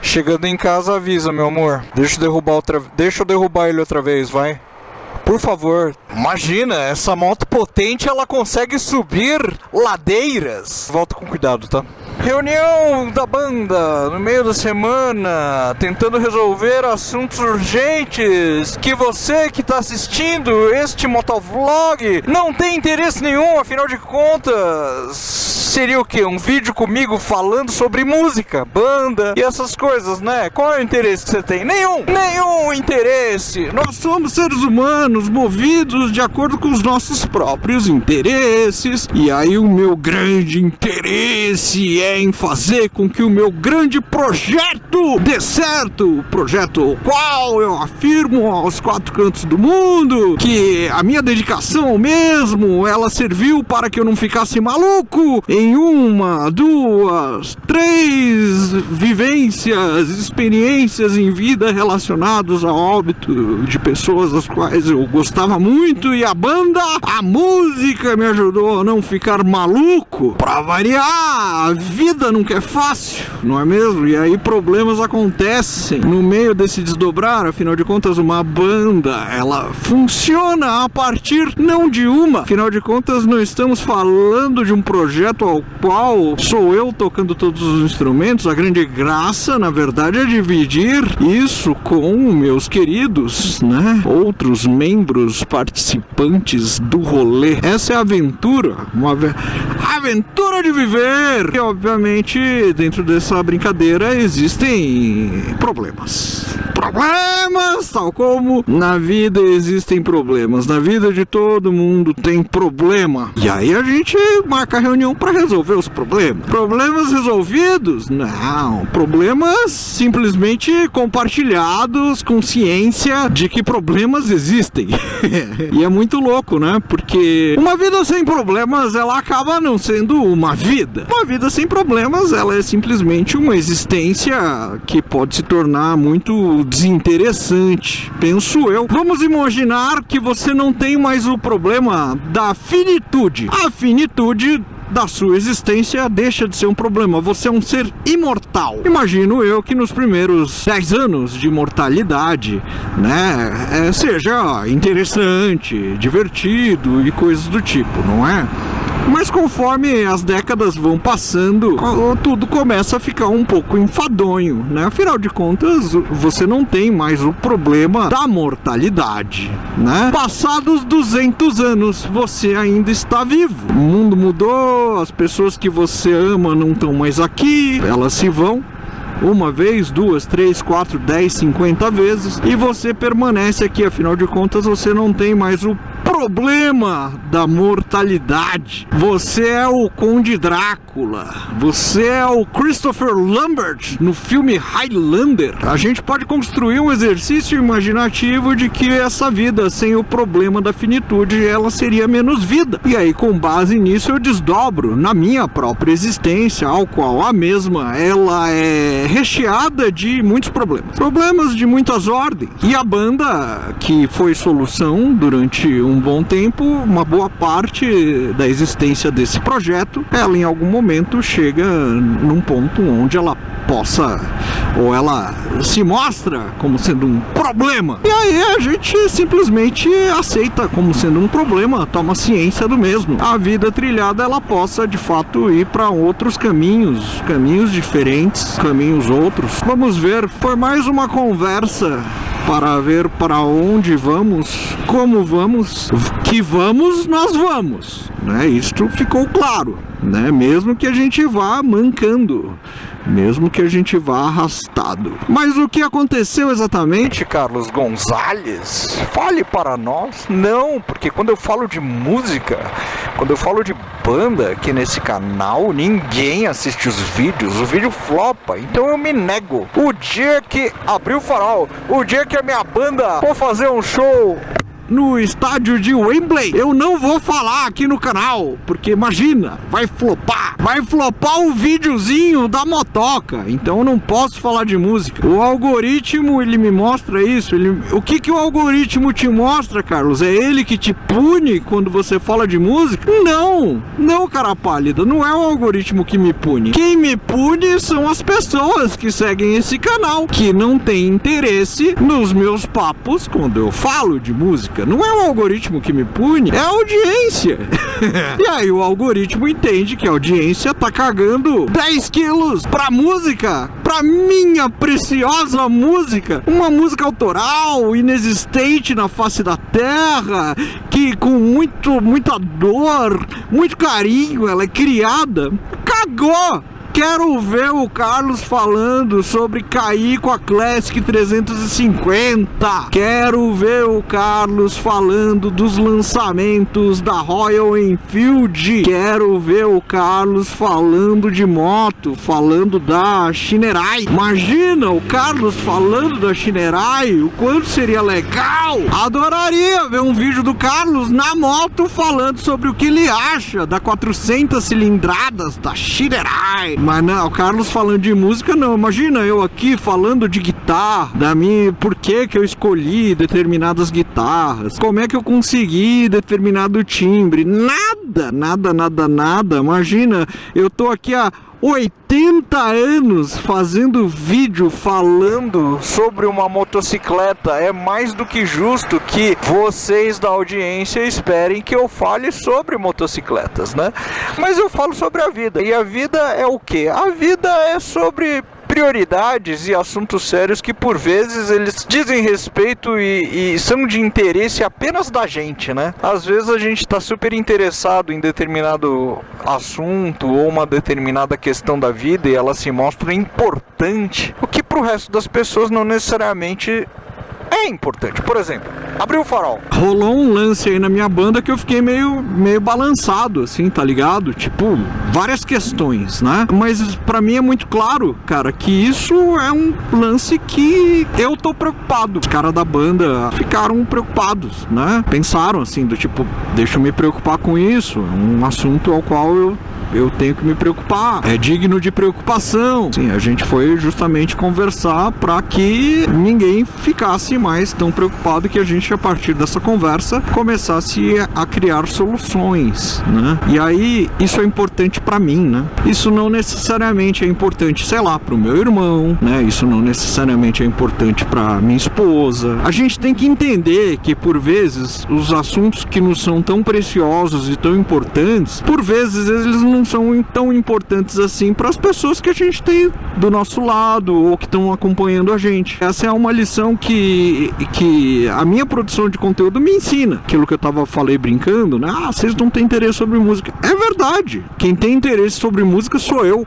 Chegando em casa, avisa, meu amor. Deixa eu derrubar ele outra vez, vai. Por favor. Imagina, essa moto potente, ela consegue subir ladeiras. Volta com cuidado, tá? Reunião da banda no meio da semana, tentando resolver assuntos urgentes que você que está assistindo este motovlog não tem interesse nenhum, afinal de contas, seria o quê? Um vídeo comigo falando sobre música, banda e essas coisas, né? Qual é o interesse que você tem? Nenhum interesse. Nós somos seres humanos movidos de acordo com os nossos próprios interesses. E aí o meu grande interesse é em fazer com que o meu grande projeto dê certo. O projeto o qual eu afirmo aos quatro cantos do mundo que a minha dedicação ao mesmo, ela serviu para que eu não ficasse maluco em 1, 2, 3 vivências, experiências em vida relacionadas ao óbito de pessoas das quais eu gostava muito, e a banda, a música me ajudou a não ficar maluco. Pra variar, a vida nunca é fácil, não é mesmo? E aí problemas acontecem no meio desse desdobrar. Afinal de contas, uma banda, ela funciona a partir não de uma. Afinal de contas, não estamos falando de um projeto ao qual sou eu tocando todos os instrumentos. A grande graça, na verdade, é dividir isso com meus queridos, né? Outros membros participantes do rolê. Essa é a aventura, aventura de viver. E obviamente, dentro dessa brincadeira existem problemas, tal como na vida existem problemas. Na vida de todo mundo tem problema. E aí a gente marca a reunião para resolver os problemas. Problemas resolvidos? Não. Problemas simplesmente compartilhados com ciência de que problemas existem. E é muito louco, né? Porque uma vida sem problemas, ela acaba não sendo uma vida. Uma vida sem problemas, ela é simplesmente uma existência que pode se tornar muito desinteressante, penso eu. Vamos imaginar que você não tem mais o problema da finitude. A finitude da sua existência deixa de ser um problema. Você é um ser imortal. Imagino eu que nos primeiros 10 anos de mortalidade, né, seja interessante, divertido e coisas do tipo, não é? Mas conforme as décadas vão passando, tudo começa a ficar um pouco enfadonho, né? Afinal de contas, você não tem mais o problema da mortalidade, né? Passados 200 anos, você ainda está vivo. O mundo mudou, as pessoas que você ama não estão mais aqui, elas se vão. Uma vez, 2, 3, 4, 10, 50 vezes, e você permanece aqui. Afinal de contas, você não tem mais o problema da mortalidade. Você é o Conde Drácula, você é o Christopher Lambert no filme Highlander. A gente pode construir um exercício imaginativo de que essa vida sem o problema da finitude, ela seria menos vida. E aí, com base nisso, eu desdobro na minha própria existência, ao qual a mesma, ela é recheada de muitos problemas de muitas ordens. E a banda, que foi solução durante um bom tempo, uma boa parte da existência desse projeto, ela em algum momento chega num ponto onde ela possa, ou ela se mostra como sendo um problema. E aí a gente simplesmente aceita como sendo um problema, toma ciência do mesmo. A vida trilhada, ela possa de fato ir para outros caminhos diferentes, caminhos outros. Vamos ver, foi mais uma conversa para ver para onde vamos, como vamos, que vamos, nós vamos, né? Isto ficou claro, né? Mesmo que a gente vá mancando, mesmo que a gente vá arrastado. Mas o que aconteceu exatamente, Carlos Gonzalez? Fale para nós. Não, porque quando eu falo de música, quando eu falo de banda aqui nesse canal, ninguém assiste os vídeos, o vídeo flopa, então eu me nego. O dia que abrir o farol, o dia que a minha banda for fazer um show no estádio de Wembley, eu não vou falar aqui no canal, porque imagina, vai flopar o videozinho da motoca, então eu não posso falar de música. O algoritmo, ele me mostra isso, o que o algoritmo te mostra, Carlos? É ele que te pune quando você fala de música? Não, cara pálida, não é o algoritmo que me pune. Quem me pune são as pessoas que seguem esse canal, que não têm interesse nos meus papos quando eu falo de música. Não é o algoritmo que me pune, é a audiência. E aí o algoritmo entende que a audiência tá cagando 10 quilos pra música, pra minha preciosa música, uma música autoral, inexistente na face da terra, que com muita dor, muito carinho ela é criada. Cagou! Quero ver o Carlos falando sobre cair com a Classic 350. Quero ver o Carlos falando dos lançamentos da Royal Enfield. Quero ver o Carlos falando de moto, falando da Shinerai. Imagina o Carlos falando da Shinerai, o quanto seria legal. Adoraria ver um vídeo do Carlos na moto falando sobre o que ele acha da 400 cilindradas da Shinerai. Mas não, o Carlos falando de música não. Imagina eu aqui falando de guitarra, por que eu escolhi determinadas guitarras, como é que eu consegui determinado timbre. Nada. Imagina, eu tô aqui há 80 anos fazendo vídeo falando sobre uma motocicleta. É mais do que justo que vocês da audiência esperem que eu fale sobre motocicletas, né? Mas eu falo sobre a vida. E a vida é o quê? A vida é sobre prioridades e assuntos sérios que por vezes eles dizem respeito e são de interesse apenas da gente, né? Às vezes a gente está super interessado em determinado assunto ou uma determinada questão da vida e ela se mostra importante, o que pro resto das pessoas não necessariamente é importante. Por exemplo, abriu o farol. Rolou um lance aí na minha banda que eu fiquei meio balançado, assim, tá ligado? Tipo, várias questões, né? Mas pra mim é muito claro, cara, que isso é um lance que eu tô preocupado. Os caras da banda ficaram preocupados, né? Pensaram assim, do tipo, deixa eu me preocupar com isso. É um assunto ao qual eu tenho que me preocupar, é digno de preocupação. Sim, a gente foi justamente conversar para que ninguém ficasse mais tão preocupado, que a gente, a partir dessa conversa, começasse a criar soluções, né? E aí, isso é importante para mim, né? Isso não necessariamente é importante, sei lá, pro meu irmão, né? Isso não necessariamente é importante para minha esposa. A gente tem que entender que, por vezes, os assuntos que nos são tão preciosos e tão importantes, por vezes eles não são tão importantes assim para as pessoas que a gente tem do nosso lado ou que estão acompanhando a gente. Essa é uma lição que a minha produção de conteúdo me ensina. Aquilo que eu falei brincando, né? Ah, vocês não têm interesse sobre música. É verdade. Quem tem interesse sobre música sou eu.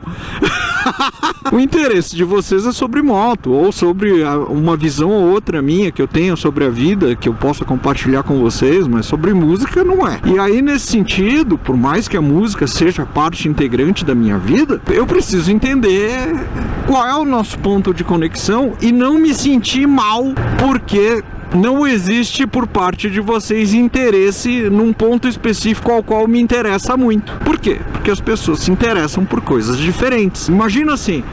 O interesse de vocês é sobre moto ou sobre uma visão ou outra minha que eu tenho sobre a vida, que eu possa compartilhar com vocês, mas sobre música não é. E aí, nesse sentido, por mais que a música seja parte integrante da minha vida, eu preciso entender qual é o nosso ponto de conexão e não me sentir mal porque não existe por parte de vocês interesse num ponto específico ao qual me interessa muito. Por quê? Porque as pessoas se interessam por coisas diferentes. Imagina assim,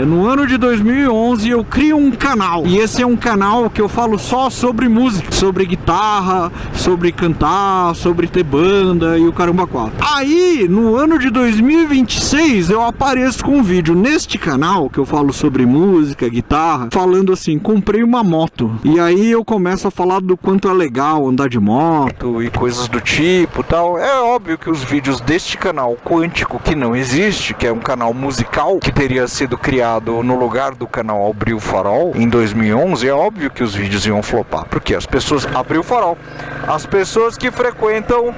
no ano de 2011 eu crio um canal, e esse é um canal que eu falo só sobre música, sobre guitarra, sobre cantar, sobre ter banda e o caramba 4. Aí, no ano de 2026, eu apareço com um vídeo neste canal que eu falo sobre música, guitarra, falando assim, comprei uma moto. E aí eu começo a falar do quanto é legal andar de moto e coisas do tipo, tal. É óbvio que os vídeos deste canal quântico, que não existe, que é um canal musical que teria sido criado no lugar do canal Abriu o Farol em 2011, é óbvio que os vídeos iam flopar, porque as pessoas Abriu o Farol, as pessoas que frequentam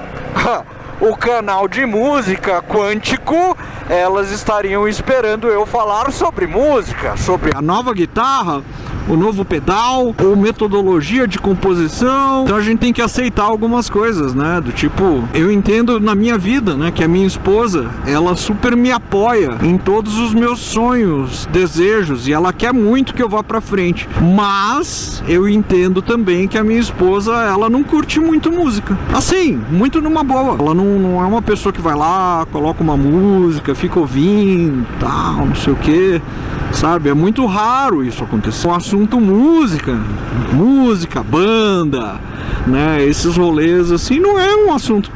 o canal de música quântico, elas estariam esperando eu falar sobre música, sobre a nova guitarra o novo pedal, ou metodologia de composição. Então a gente tem que aceitar algumas coisas, né? Do tipo, eu entendo na minha vida, né, que a minha esposa, ela super me apoia em todos os meus sonhos, desejos, e ela quer muito que eu vá pra frente. Mas eu entendo também que a minha esposa, ela não curte muito música. Assim, muito numa boa. Ela não é uma pessoa que vai lá, coloca uma música, fica ouvindo, tal, não sei o que, sabe? É muito raro isso acontecer. O assunto música, banda, né? Esses rolês assim não é um assunto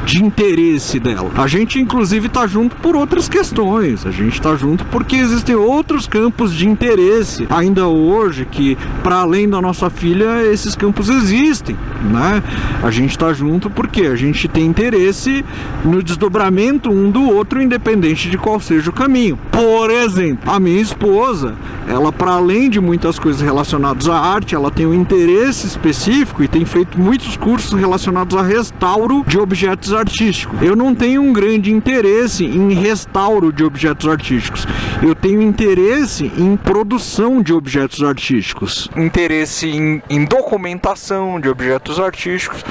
de interesse dela. A gente inclusive tá junto por outras questões. A gente tá junto porque existem outros campos de interesse ainda hoje, que para além da nossa filha esses campos existem, né? A gente tá junto porque a gente tem interesse no desdobramento um do outro, independente de qual seja o caminho. Por exemplo, a minha esposa, ela, para além de muitas coisas relacionadas à arte, ela tem um interesse específico e tem feito muitos cursos relacionados a restauro de objetos artísticos. Eu não tenho um grande interesse em restauro de objetos artísticos. Eu tenho interesse em produção de objetos artísticos. Interesse em documentação de objetos artísticos.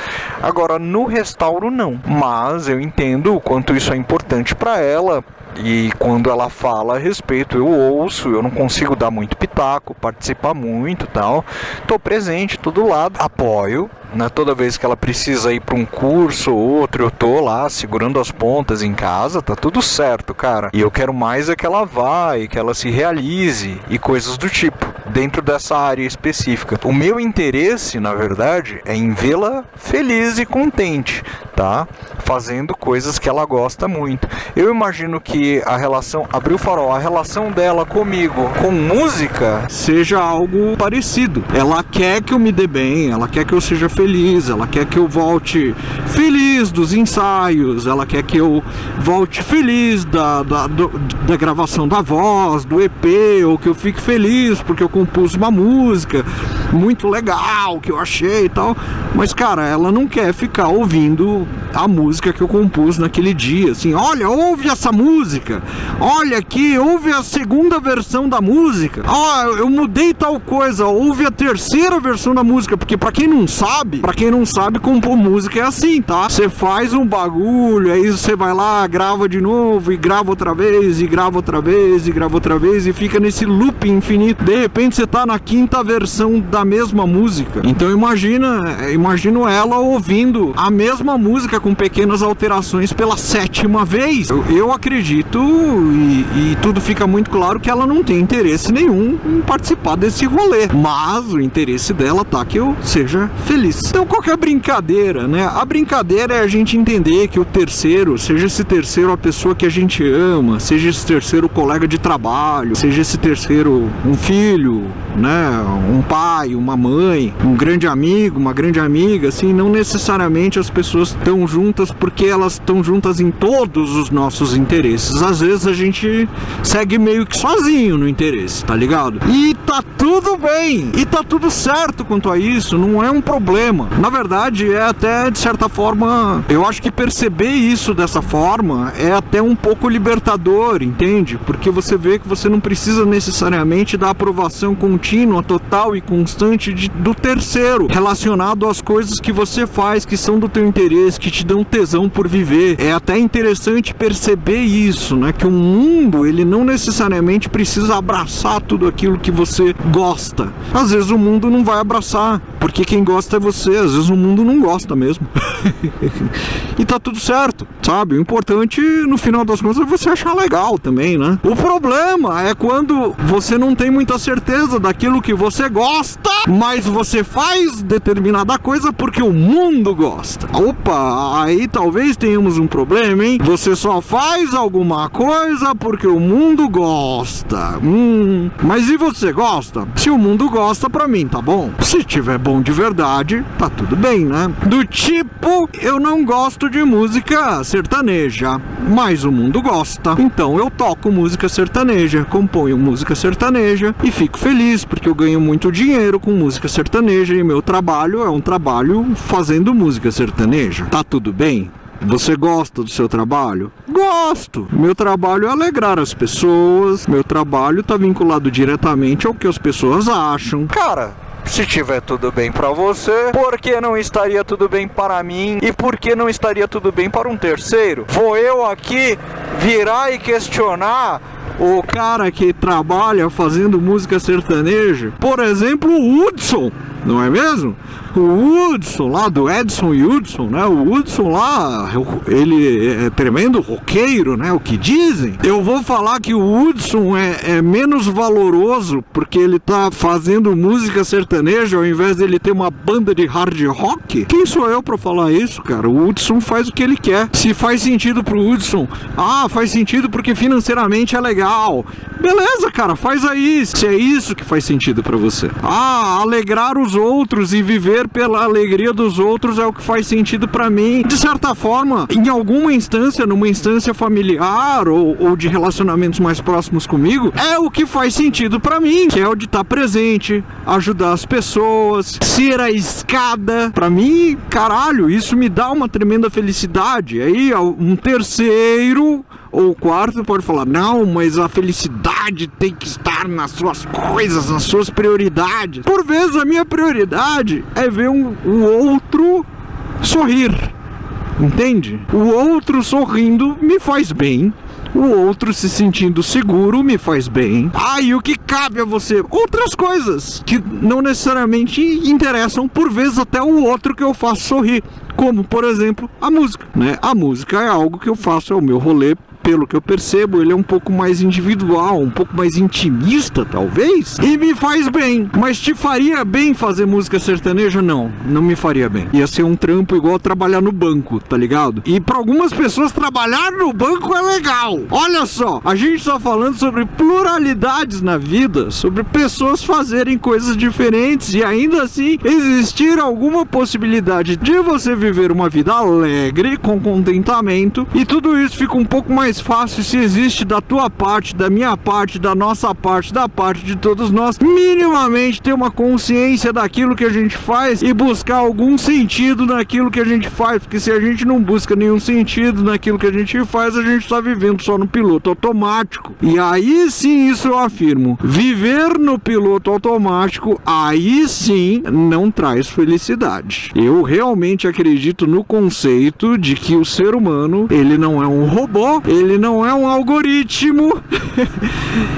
Agora, no restauro, não. Mas eu entendo o quanto isso é importante para ela. E quando ela fala a respeito, eu ouço, eu não consigo dar muito pitaco, participar muito e tal. Tô presente, tô do lado, apoio, né? Toda vez que ela precisa ir para um curso ou outro, eu tô lá segurando as pontas em casa, tá tudo certo, cara. E eu quero mais é que ela vá e que ela se realize e coisas do tipo, dentro dessa área específica. O meu interesse, na verdade, é em vê-la feliz e contente, tá? Fazendo coisas que ela gosta muito. Eu imagino que a relação, abriu o farol, a relação dela comigo, com música, seja algo parecido. Ela quer que eu me dê bem, ela quer que eu seja feliz, ela quer que eu volte feliz dos ensaios, ela quer que eu volte feliz da gravação da voz, do EP, ou que eu fique feliz porque eu compus uma música muito legal, que eu achei e tal. Mas, cara, ela não quer ficar ouvindo a música que eu compus naquele dia, assim, olha, ouve essa música, olha aqui, ouve a segunda versão da música, eu mudei tal coisa, ouve a terceira versão da música, porque pra quem não sabe, compor música é assim, tá? Você faz um bagulho, aí você vai lá, grava de novo, e grava outra vez, e grava outra vez, e grava outra vez, e fica nesse loop infinito. De repente você tá na quinta versão da mesma música. Então imagino ela ouvindo a mesma música com pequenas alterações pela 7ª vez. Eu acredito e tudo fica muito claro que ela não tem interesse nenhum em participar desse rolê, mas o interesse dela tá que eu seja feliz. Então qual que é a brincadeira, né? A brincadeira é a gente entender que o terceiro, seja esse terceiro a pessoa que a gente ama, seja esse terceiro o colega de trabalho, seja esse terceiro um filho, né? Um pai, uma mãe, um grande amigo, uma grande amiga, assim, não necessariamente as pessoas estão juntas porque elas estão juntas em todos os nossos interesses. Às vezes a gente segue meio que sozinho no interesse, tá ligado? E tá tudo bem, e tá tudo certo quanto a isso, não é um problema. Na verdade, é até, de certa forma, eu acho que perceber isso dessa forma é até um pouco libertador, entende? Porque você vê que você não precisa necessariamente da aprovação contínua, total e constante do terceiro, relacionado às coisas que você faz, que são do teu interesse, que te dão tesão por viver. É até interessante perceber isso, né? Que o mundo, ele não necessariamente precisa abraçar tudo aquilo que você gosta. Às vezes o mundo não vai abraçar, porque quem gosta é você. Às vezes o mundo não gosta mesmo. E tá tudo certo, sabe? O importante, no final das contas, é você achar legal também, né? O problema é quando você não tem muita certeza daquilo que você gosta, mas você faz determinada coisa porque o mundo gosta. Opa, aí talvez tenhamos um problema, hein? Você só faz alguma coisa porque o mundo gosta. Mas e você gosta? Se o mundo gosta, pra mim tá bom. Se tiver bom de verdade, tá tudo bem, né? Do tipo, eu não gosto de música sertaneja, mas o mundo gosta. Então eu toco música sertaneja, componho música sertaneja e fico feliz porque eu ganho muito dinheiro com música sertaneja e meu trabalho é um trabalho fazendo música sertaneja. Tá tudo bem? Você gosta do seu trabalho? Gosto! Meu trabalho é alegrar as pessoas, meu trabalho tá vinculado diretamente ao que as pessoas acham. Cara, se tiver tudo bem pra você, por que não estaria tudo bem para mim? E por que não estaria tudo bem para um terceiro? Vou eu aqui virar e questionar o cara que trabalha fazendo música sertaneja? Por exemplo, o Hudson, não é mesmo? O Hudson lá, do Edson e Hudson, né? O Hudson lá, ele é tremendo roqueiro, né? O que dizem. Eu vou falar que o Hudson é menos valoroso porque ele tá fazendo música sertaneja ao invés dele ter uma banda de hard rock? Quem sou eu pra falar isso, cara? O Hudson faz o que ele quer. Se faz sentido pro Hudson, faz sentido porque financeiramente é legal. Beleza, cara, faz aí. Se é isso que faz sentido pra você. Alegrar os outros e viver pela alegria dos outros é o que faz sentido pra mim. De certa forma, em alguma instância, numa instância familiar ou de relacionamentos mais próximos comigo, é o que faz sentido pra mim, que é o de estar presente, ajudar as pessoas, ser a escada. Pra mim, caralho, isso me dá uma tremenda felicidade. Aí, um terceiro ou quarto pode falar, não, mas a felicidade tem que estar nas suas coisas, nas suas prioridades. Por vezes a minha prioridade é ver o outro sorrir, entende? O outro sorrindo me faz bem. O outro se sentindo seguro me faz bem. E o que cabe a você? Outras coisas que não necessariamente interessam, por vezes até o outro que eu faço sorrir. Como, por exemplo, a música, né? A música é algo que eu faço, é o meu rolê. Pelo que eu percebo, ele é um pouco mais individual, um pouco mais intimista, talvez, e me faz bem. Mas te faria bem fazer música sertaneja? Não me faria bem. Ia ser um trampo igual trabalhar no banco, tá ligado? E pra algumas pessoas trabalhar no banco é legal. Olha só, a gente tá falando sobre pluralidades na vida, sobre pessoas fazerem coisas diferentes e ainda assim existir alguma possibilidade de você viver uma vida alegre, com contentamento, e tudo isso fica um pouco mais fácil se existe da tua parte, da minha parte, da nossa parte, da parte de todos nós, minimamente ter uma consciência daquilo que a gente faz e buscar algum sentido naquilo que a gente faz, porque se a gente não busca nenhum sentido naquilo que a gente faz, a gente tá vivendo só no piloto automático. E aí sim, isso eu afirmo, viver no piloto automático, aí sim não traz felicidade. Eu realmente acredito no conceito de que o ser humano, ele não é um robô, ele não é um algoritmo,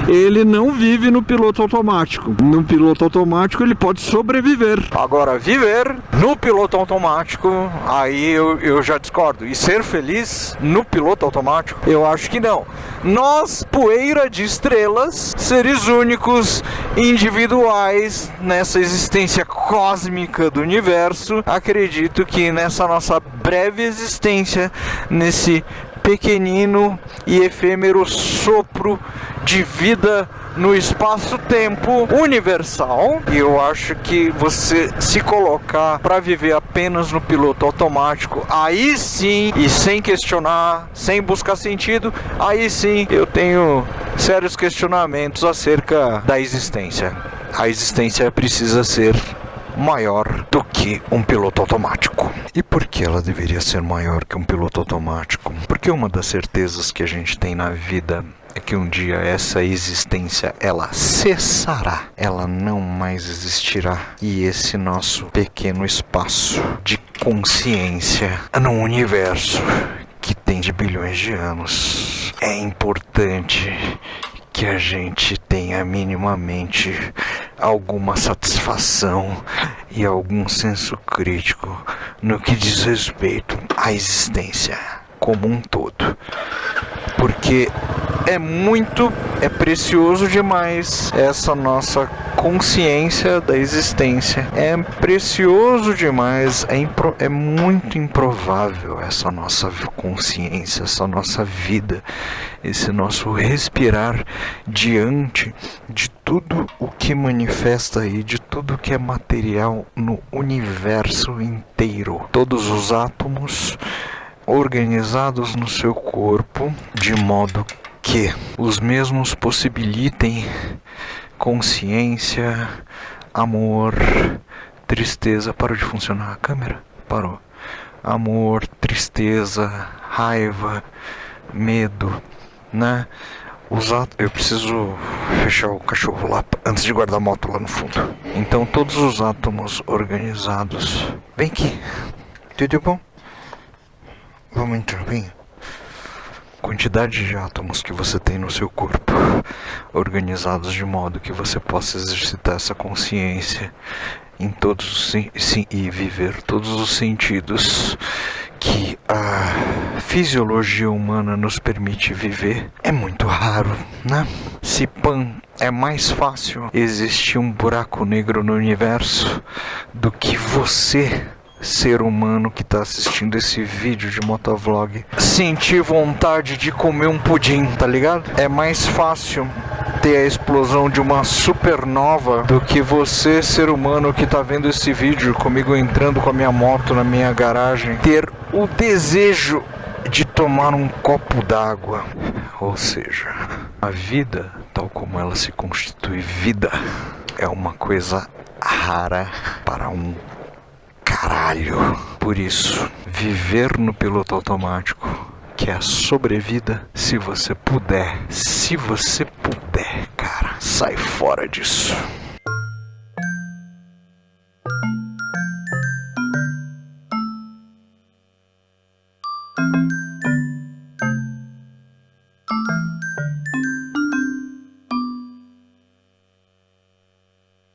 ele não vive no piloto automático. No piloto automático ele pode sobreviver. Agora, viver no piloto automático, aí eu já discordo. E ser feliz no piloto automático, eu acho que não. Nós, poeira de estrelas, seres únicos, individuais, nessa existência cósmica do universo, acredito que nessa nossa breve existência, nesse pequenino e efêmero sopro de vida no espaço-tempo universal, e eu acho que você se colocar para viver apenas no piloto automático, aí sim, e sem questionar, sem buscar sentido, aí sim eu tenho sérios questionamentos acerca da existência. A existência precisa ser maior do que um piloto automático. E por que ela deveria ser maior que um piloto automático? Porque uma das certezas que a gente tem na vida é que um dia essa existência, ela cessará, ela não mais existirá. E esse nosso pequeno espaço de consciência no universo que tem de bilhões de anos, é importante que a gente tenha minimamente alguma satisfação e algum senso crítico no que diz respeito à existência como um todo. Porque é precioso demais essa nossa consciência da existência. É precioso demais, é muito improvável essa nossa consciência, essa nossa vida, esse nosso respirar diante de tudo o que manifesta aí, de tudo que é material no universo inteiro. Todos os átomos organizados no seu corpo, de modo que os mesmos possibilitem consciência, amor, tristeza. Parou de funcionar a câmera? Parou. amor, tristeza, raiva, medo, né? Eu preciso fechar o cachorro lá antes de guardar a moto lá no fundo. Então todos os átomos organizados. Vem aqui. Tudo bom? Vamos entrar, vem. Quantidade de átomos que você tem no seu corpo, organizados de modo que você possa exercitar essa consciência em todos e viver todos os sentidos que a fisiologia humana nos permite viver, é muito raro, né? Se é mais fácil existir um buraco negro no universo do que você, ser humano que está assistindo esse vídeo de motovlog, sentir vontade de comer um pudim, tá ligado? É mais fácil ter a explosão de uma supernova do que você, ser humano que tá vendo esse vídeo comigo entrando com a minha moto na minha garagem, ter o desejo de tomar um copo d'água. Ou seja, a vida, tal como ela se constitui vida, é uma coisa rara para um caralho. Por isso, viver no piloto automático, que é a sobrevida, se você puder, cara, sai fora disso.